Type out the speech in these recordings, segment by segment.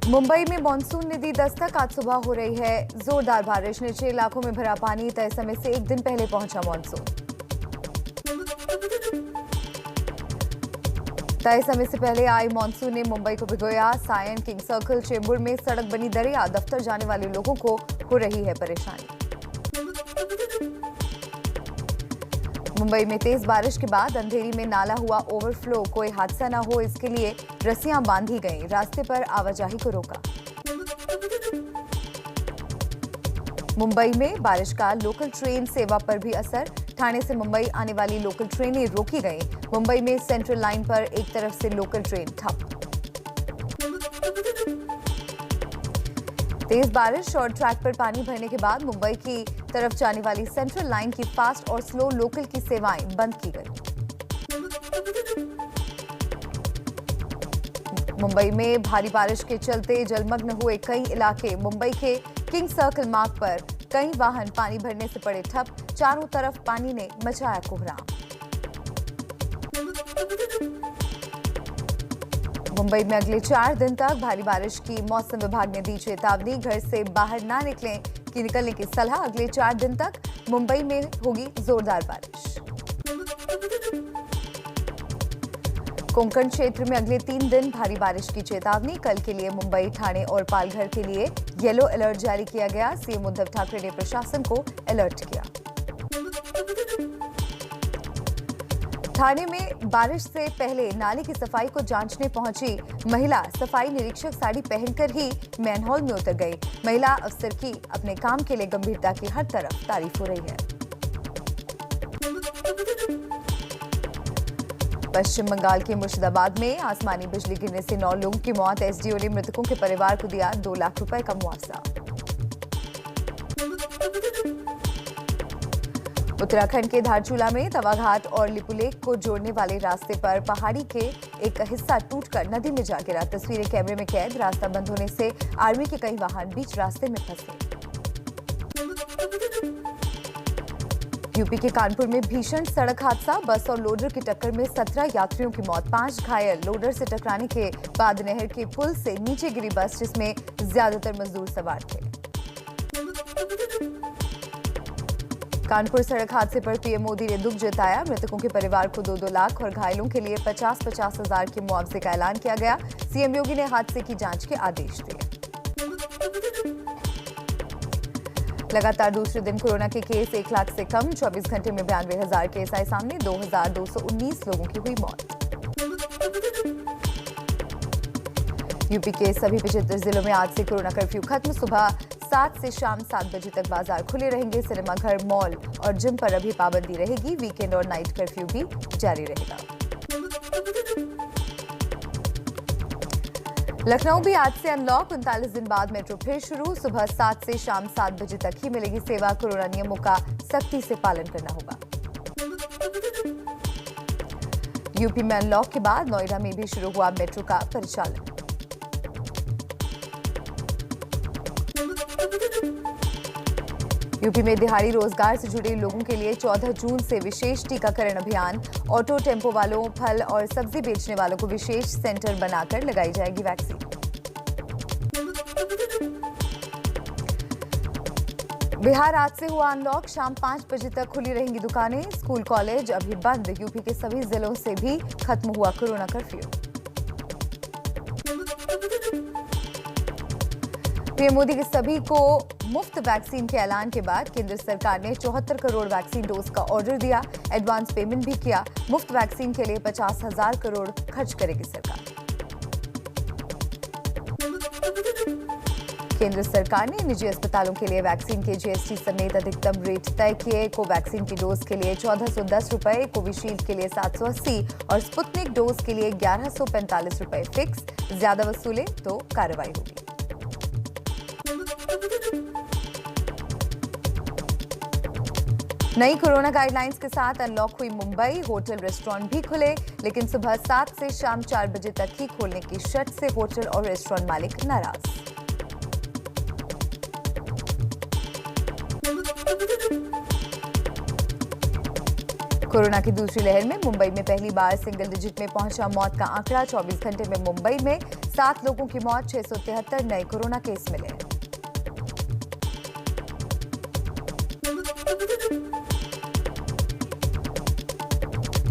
मुंबई में मानसून ने दी दस्तक। आज सुबह हो रही है जोरदार बारिश। निचले इलाकों में भरा पानी। तय समय से एक दिन पहले पहुंचा मानसून। तय समय से पहले आई मानसून ने मुंबई को भिगोया। सायन, किंग सर्कल, चेंबूर में सड़क बनी दरिया। दफ्तर जाने वाले लोगों को हो रही है परेशानी। मुंबई में तेज बारिश के बाद अंधेरी में नाला हुआ ओवरफ्लो। कोई हादसा न हो इसके लिए रस्सियां बांधी गईं। रास्ते पर आवाजाही को रोका। मुंबई में बारिश का लोकल ट्रेन सेवा पर भी असर। ठाणे से मुंबई आने वाली लोकल ट्रेनें रोकी गईं। मुंबई में सेंट्रल लाइन पर एक तरफ से लोकल ट्रेन ठप। तेज बारिश और ट्रैक पर पानी भरने के बाद मुंबई की तरफ जाने वाली सेंट्रल लाइन की फास्ट और स्लो लोकल की सेवाएं बंद की गई। मुंबई में भारी बारिश के चलते जलमग्न हुए कई इलाके। मुंबई के किंग सर्कल मार्ग पर कई वाहन पानी भरने से पड़े ठप। चारों तरफ पानी ने मचाया कोहराम। मुंबई में अगले 4 दिन तक भारी बारिश की मौसम विभाग ने दी चेतावनी। घर से बाहर ना निकलें की निकलने की सलाह। अगले 4 दिन तक मुंबई में होगी जोरदार बारिश। कोंकण क्षेत्र में अगले 3 दिन भारी बारिश की चेतावनी। कल के लिए मुंबई, ठाणे और पालघर के लिए येलो अलर्ट जारी किया गया। सीएम उद्धव ठाकरे ने प्रशासन को अलर्ट किया। ठाणे में बारिश से पहले नाले की सफाई को जांचने पहुंची महिला। सफाई निरीक्षक साड़ी पहनकर ही मैनहोल में उतर गई। महिला अफसर की अपने काम के लिए गंभीरता की हर तरफ तारीफ हो रही है। पश्चिम बंगाल के मुर्शिदाबाद में आसमानी बिजली गिरने से 9 लोगों की मौत। एसडीओ ने मृतकों के परिवार को दिया 2 लाख रुपए का मुआवजा। उत्तराखंड के धारचूला में तवाघाट और लिपुलेख को जोड़ने वाले रास्ते पर पहाड़ी के एक हिस्सा टूटकर नदी में जा गिरा। तस्वीरें कैमरे में कैद। रास्ता बंद होने से आर्मी के कई वाहन बीच रास्ते में फंसे। यूपी के कानपुर में भीषण सड़क हादसा। बस और लोडर की टक्कर में 17 यात्रियों की मौत, 5 घायल। लोडर से टकराने के बाद नहर के पुल से नीचे गिरी बस, जिसमें ज्यादातर मजदूर सवार थे। कानपुर सड़क हादसे पर पीएम मोदी ने दुख जताया। मृतकों के परिवार को 2-2 लाख और घायलों के लिए 50-50 हजार के मुआवजे का ऐलान किया गया। सीएम योगी ने हादसे की जांच के आदेश दिए। लगातार दूसरे दिन कोरोना के केस 1 लाख से कम। 24 घंटे में 92,000 केस आए सामने। 2,219 लोगों की हुई मौत। यूपी के सभी 75 जिलों में आज से कोरोना कर्फ्यू खत्म। सुबह 7 से शाम 7 बजे तक बाजार खुले रहेंगे। सिनेमाघर, मॉल और जिम पर अभी पाबंदी रहेगी। वीकेंड और नाइट कर्फ्यू भी जारी रहेगा। लखनऊ भी आज से अनलॉक। 39 दिन बाद मेट्रो फिर शुरू। सुबह 7 से शाम 7 बजे तक ही मिलेगी सेवा। कोरोना नियमों का सख्ती से पालन करना होगा। यूपी में अनलॉक के बाद नोएडा में भी शुरू हुआ मेट्रो का परिचालन। यूपी में दिहाड़ी रोजगार से जुड़े लोगों के लिए 14 जून से विशेष टीकाकरण अभियान। ऑटो, टेम्पो वालों, फल और सब्जी बेचने वालों को विशेष सेंटर बनाकर लगाई जाएगी वैक्सीन। बिहार आज से हुआ अनलॉक। शाम 5 बजे तक खुली रहेंगी दुकानें। स्कूल, कॉलेज अभी बंद। यूपी के सभी जिलों से भी खत्म हुआ कोरोना कर्फ्यू। पीएम मोदी के सभी को मुफ्त वैक्सीन के ऐलान के बाद केंद्र सरकार ने 74 करोड़ वैक्सीन डोज का ऑर्डर दिया। एडवांस पेमेंट भी किया। मुफ्त वैक्सीन के लिए 50,000 करोड़ खर्च करेगी सरकार। केंद्र सरकार ने निजी अस्पतालों के लिए वैक्सीन के जीएसटी समेत अधिकतम रेट तय किए। कोवैक्सीन की डोज के लिए 1410 रुपए, कोविशील्ड के लिए 780 और स्पुतनिक डोज के लिए 1145 रुपए फिक्स। ज्यादा वसूले तो कार्रवाई होगी। नई कोरोना गाइडलाइंस के साथ अनलॉक हुई मुंबई। होटल, रेस्टोरेंट भी खुले, लेकिन सुबह 7 से शाम 4 बजे तक ही खोलने की शर्त से होटल और रेस्टोरेंट मालिक नाराज। कोरोना की दूसरी लहर में मुंबई में पहली बार सिंगल डिजिट में पहुंचा मौत का आंकड़ा। 24 घंटे में मुंबई में 7 लोगों की मौत, 673 नए कोरोना केस मिले।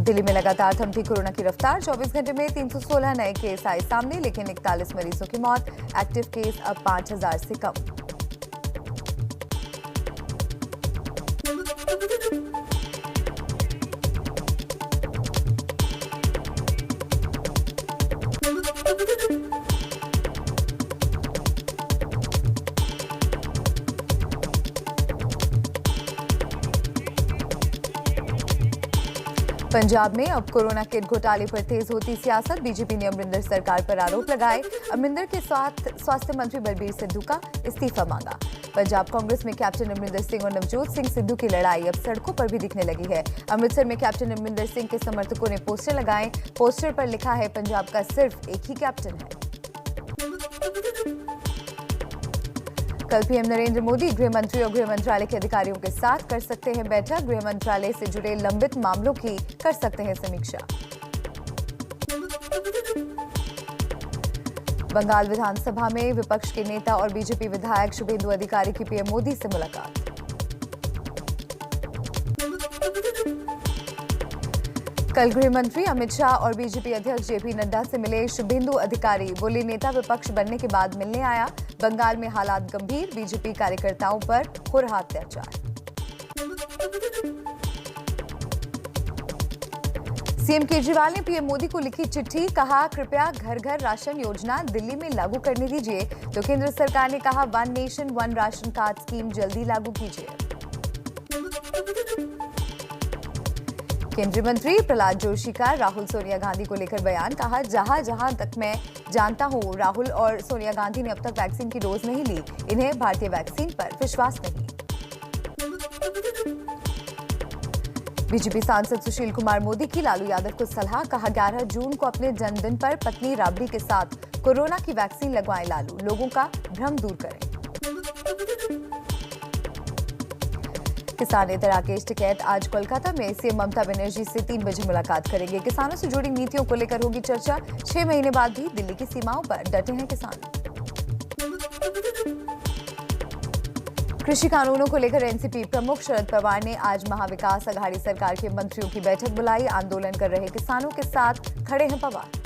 दिल्ली में लगातार थमती कोरोना की रफ्तार। 24 घंटे में 316 नए केस आए सामने, लेकिन 41 मरीजों की मौत। एक्टिव केस अब 5000 से कम। पंजाब में अब कोरोना किट घोटाले पर तेज होती सियासत। बीजेपी ने अमरिंदर सरकार पर आरोप लगाए। अमरिंदर के स्वास्थ्य मंत्री बलबीर सिद्धू का इस्तीफा मांगा। पंजाब कांग्रेस में कैप्टन अमरिंदर सिंह और नवजोत सिंह सिद्धू की लड़ाई अब सड़कों पर भी दिखने लगी है। अमृतसर में कैप्टन अमरिंदर सिंह के समर्थकों ने पोस्टर लगाए। पोस्टर पर लिखा है, पंजाब का सिर्फ एक ही कैप्टन है। कल पीएम नरेंद्र मोदी गृह मंत्री और गृह मंत्रालय के अधिकारियों के साथ कर सकते हैं बैठक। गृह मंत्रालय से जुड़े लंबित मामलों की कर सकते हैं समीक्षा। बंगाल विधानसभा में विपक्ष के नेता और बीजेपी विधायक शुभेंदु अधिकारी की पीएम मोदी से मुलाकात। कल गृह मंत्री अमित शाह और बीजेपी अध्यक्ष जेपी नड्डा से मिले शुभेंदु अधिकारी। बोले, नेता विपक्ष बनने के बाद मिलने आया। बंगाल में हालात गंभीर, बीजेपी कार्यकर्ताओं पर हो रहा अत्याचार। सीएम केजरीवाल ने पीएम मोदी को लिखी चिट्ठी, कहा कृपया घर घर राशन योजना दिल्ली में लागू करने दीजिए। तो केंद्र सरकार ने कहा, one nation one ration card scheme जल्दी लागू कीजिए। केंद्रीय मंत्री प्रहलाद जोशी का राहुल सोनिया गांधी को लेकर बयान, कहा जहां तक मैं जानता हूं राहुल और सोनिया गांधी ने अब तक वैक्सीन की डोज नहीं ली। इन्हें भारतीय वैक्सीन पर विश्वास नहीं। बीजेपी सांसद सुशील कुमार मोदी की लालू यादव को सलाह, कहा 11 जून को अपने जन्मदिन पर पत्नी राबड़ी के साथ कोरोना की वैक्सीन लगवाएं लालू, लोगों का भ्रम दूर करें। किसान नेता राकेश टिकैत आज कोलकाता में सीएम ममता बनर्जी से 3 बजे मुलाकात करेंगे। किसानों से जुड़ी नीतियों को लेकर होगी चर्चा। 6 महीने बाद भी दिल्ली की सीमाओं पर डटे हैं किसान। कृषि कानूनों को लेकर एनसीपी प्रमुख शरद पवार ने आज महाविकास अघाड़ी सरकार के मंत्रियों की बैठक बुलाई। आंदोलन कर रहे किसानों के साथ खड़े हैं पवार।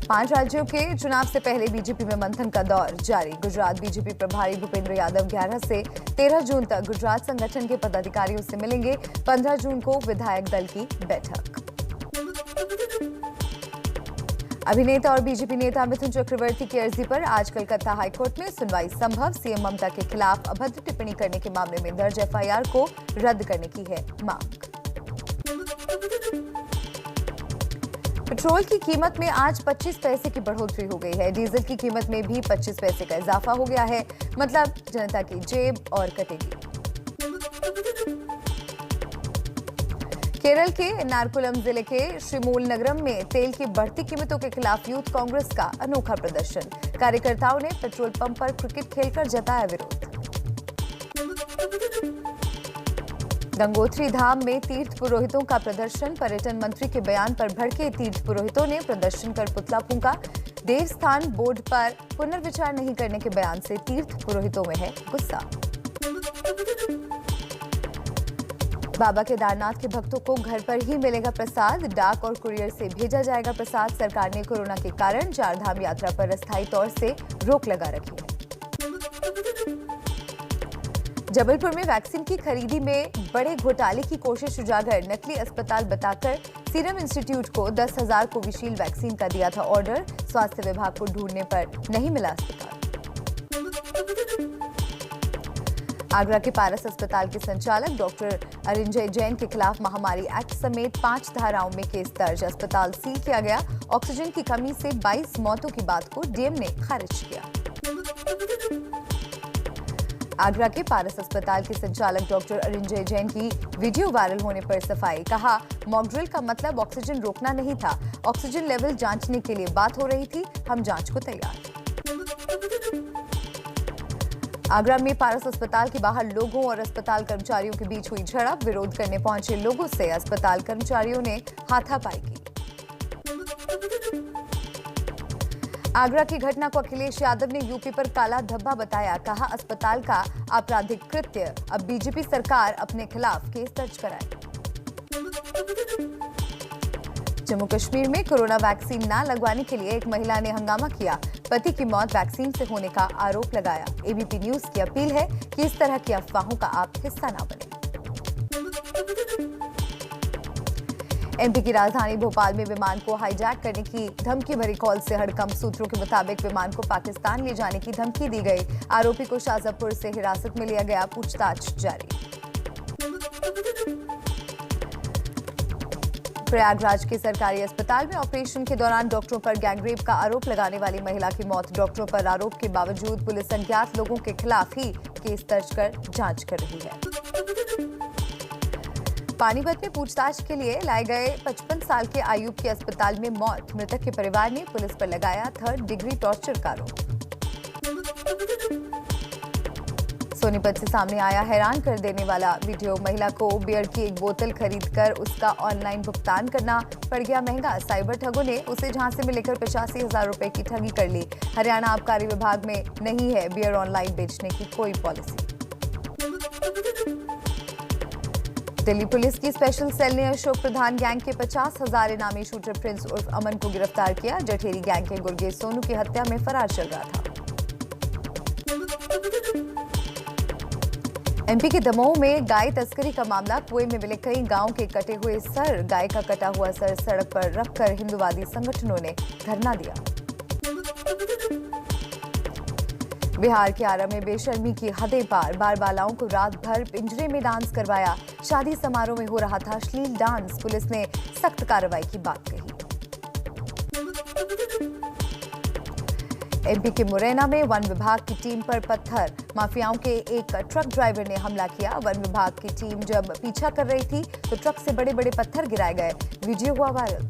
5 राज्यों के चुनाव से पहले बीजेपी में मंथन का दौर जारी। गुजरात बीजेपी प्रभारी भूपेंद्र यादव 11 से 13 जून तक गुजरात संगठन के पदाधिकारियों से मिलेंगे। 15 जून को विधायक दल की बैठक। अभिनेता और बीजेपी नेता मिथुन चक्रवर्ती की अर्जी पर आज कलकत्ता हाईकोर्ट में सुनवाई संभव। सीएम ममता के खिलाफ अभद्र टिप्पणी करने के मामले में दर्ज एफआईआर को रद्द करने की है मांग। पेट्रोल की कीमत में आज 25 पैसे की बढ़ोतरी हो गई है। डीजल की कीमत में भी 25 पैसे का इजाफा हो गया है। मतलब जनता की जेब और कटेगी। केरल के एर्नाकुलम जिले के श्रीमूलनगरम में तेल की बढ़ती कीमतों के खिलाफ यूथ कांग्रेस का अनोखा प्रदर्शन। कार्यकर्ताओं ने पेट्रोल पंप पर क्रिकेट खेलकर जताया विरोध। गंगोत्री धाम में तीर्थ पुरोहितों का प्रदर्शन। पर्यटन मंत्री के बयान पर भड़के तीर्थ पुरोहितों ने प्रदर्शन कर पुतला फूंका। देवस्थान बोर्ड पर पुनर्विचार नहीं करने के बयान से तीर्थ पुरोहितों में है गुस्सा। बाबा केदारनाथ के भक्तों को घर पर ही मिलेगा प्रसाद। डाक और कुरियर से भेजा जाएगा प्रसाद। सरकार ने कोरोना के कारण 4 धाम यात्रा पर अस्थायी तौर से रोक लगा रखी है। जबलपुर में वैक्सीन की खरीदी में बड़े घोटाले की कोशिश उजागर। नकली अस्पताल बताकर सीरम इंस्टीट्यूट को 10,000 कोविशील्ड वैक्सीन का दिया था ऑर्डर। स्वास्थ्य विभाग को ढूंढने पर नहीं मिला अस्पताल। आगरा के पारस अस्पताल के संचालक डॉक्टर अरिंजय जैन के खिलाफ महामारी एक्ट समेत 5 धाराओं में केस दर्ज। अस्पताल सील किया गया। ऑक्सीजन की कमी से 22 मौतों की बात को डीएम ने खारिज किया। आगरा के पारस अस्पताल के संचालक डॉक्टर अरिंजय जैन की वीडियो वायरल होने पर सफाई। कहा, मॉकड्रिल का मतलब ऑक्सीजन रोकना नहीं था। ऑक्सीजन लेवल जांचने के लिए बात हो रही थी। हम जांच को तैयार। आगरा में पारस अस्पताल के बाहर लोगों और अस्पताल कर्मचारियों के बीच हुई झड़प। विरोध करने पहुंचे लोगों से अस्पताल कर्मचारियों ने हाथापाई की। आगरा की घटना को अखिलेश यादव ने यूपी पर काला धब्बा बताया। कहा, अस्पताल का आपराधिक कृत्य, अब बीजेपी सरकार अपने खिलाफ केस दर्ज कराए। जम्मू कश्मीर में कोरोना वैक्सीन न लगवाने के लिए एक महिला ने हंगामा किया। पति की मौत वैक्सीन से होने का आरोप लगाया। एबीपी न्यूज की अपील है कि इस तरह की अफवाहों का आप हिस्सा न बने। एमपी की राजधानी भोपाल में विमान को हाईजैक करने की धमकी भरी कॉल से हड़कंप। सूत्रों के मुताबिक विमान को पाकिस्तान ले जाने की धमकी दी गई। आरोपी को शाजापुर से हिरासत में लिया गया, पूछताछ जारी। प्रयागराज के सरकारी अस्पताल में ऑपरेशन के दौरान डॉक्टरों पर गैंगरेप का आरोप लगाने वाली महिला की मौत। डॉक्टरों पर आरोप के बावजूद पुलिस अज्ञात लोगों के खिलाफ ही केस दर्ज कर जांच कर रही है। पानीपत में पूछताछ के लिए लाए गए 55 साल के आयुब की अस्पताल में मौत। मृतक के परिवार ने पुलिस पर लगाया 3rd डिग्री टॉर्चर का आरोप। सोनीपत से सामने आया हैरान कर देने वाला वीडियो। महिला को बियर की एक बोतल खरीदकर उसका ऑनलाइन भुगतान करना पड़ गया महंगा। साइबर ठगों ने उसे झांसे में लेकर 85,000 रुपए की ठगी कर ली। हरियाणा आबकारी विभाग में नहीं है बियर ऑनलाइन बेचने की कोई पॉलिसी। दिल्ली पुलिस की स्पेशल सेल ने अशोक प्रधान गैंग के 50,000 इनामी शूटर प्रिंस उर्फ अमन को गिरफ्तार किया। जठेरी गैंग के गुरगेज सोनू की हत्या में फरार चल रहा था। एमपी के दमोह में गाय तस्करी का मामला। कुएं में मिले कई गांव के कटे हुए सर। गाय का कटा हुआ सर सड़क पर रखकर हिंदुवादी संगठनों ने धरना दिया। बिहार के आरा में बेशर्मी की हदें पार। बाल-बालाओं को रात भर पिंजरे में डांस करवाया। शादी समारोह में हो रहा था अश्लील डांस। पुलिस ने सख्त कार्रवाई की बात कही। एमपी के मुरैना में वन विभाग की टीम पर पत्थर। माफियाओं के एक ट्रक ड्राइवर ने हमला किया। वन विभाग की टीम जब पीछा कर रही थी तो ट्रक से बड़े बड़े पत्थर गिराए गए। वीडियो हुआ वायरल।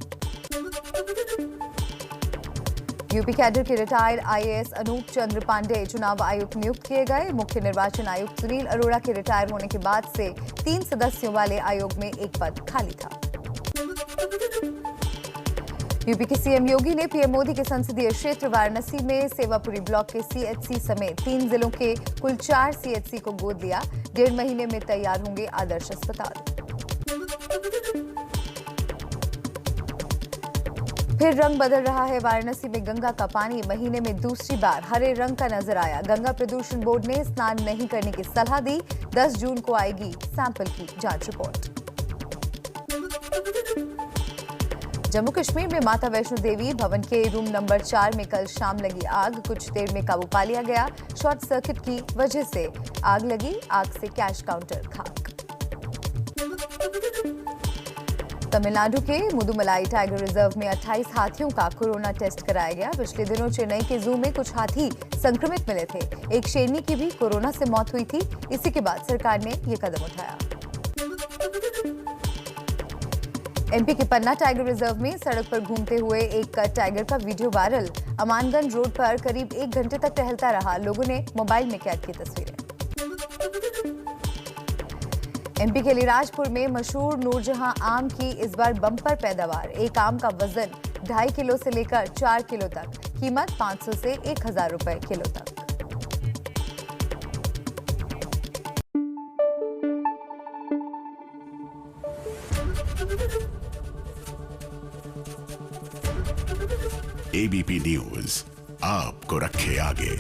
यूपी कैडर के रिटायर्ड आईएएस अनूप चंद्र पांडे चुनाव आयुक्त नियुक्त किए गए। मुख्य निर्वाचन आयुक्त सुनील अरोड़ा के रिटायर होने के बाद से 3 सदस्यों वाले आयोग में एक पद खाली था। यूपी के सीएम योगी ने पीएम मोदी के संसदीय क्षेत्र वाराणसी में सेवापुरी ब्लॉक के सीएचसी समेत 3 जिलों के कुल 4 सीएचसी को गोद लिया। 1.5 महीने में तैयार होंगे आदर्श अस्पताल। फिर रंग बदल रहा है वाराणसी में गंगा का पानी। महीने में दूसरी बार हरे रंग का नजर आया। गंगा प्रदूषण बोर्ड ने स्नान नहीं करने की सलाह दी। 10 जून को आएगी सैंपल की जांच रिपोर्ट। जम्मू कश्मीर में माता वैष्णो देवी भवन के रूम नंबर 4 में कल शाम लगी आग। कुछ देर में काबू पा लिया गया। शॉर्ट सर्किट की वजह से आग लगी। आग से कैश काउंटर खाक। तमिलनाडु के मुदुमलाई टाइगर रिजर्व में 28 हाथियों का कोरोना टेस्ट कराया गया। पिछले दिनों चेन्नई के जू में कुछ हाथी संक्रमित मिले थे। एक शेरनी की भी कोरोना से मौत हुई थी। इसी के बाद सरकार ने ये कदम उठाया। एमपी के पन्ना टाइगर रिजर्व में सड़क पर घूमते हुए एक टाइगर का वीडियो वायरल। अमानगंज रोड पर करीब 1 घंटे तक टहलता रहा। लोगों ने मोबाइल में कैद की तस्वीरें। एमपी के अलीराजपुर में मशहूर नूरजहां आम की इस बार बम्पर पैदावार। एक आम का वजन 2.5 किलो से लेकर 4 किलो तक। कीमत 500 से 1000 रुपए किलो तक। एबीपी न्यूज आपको रखे आगे।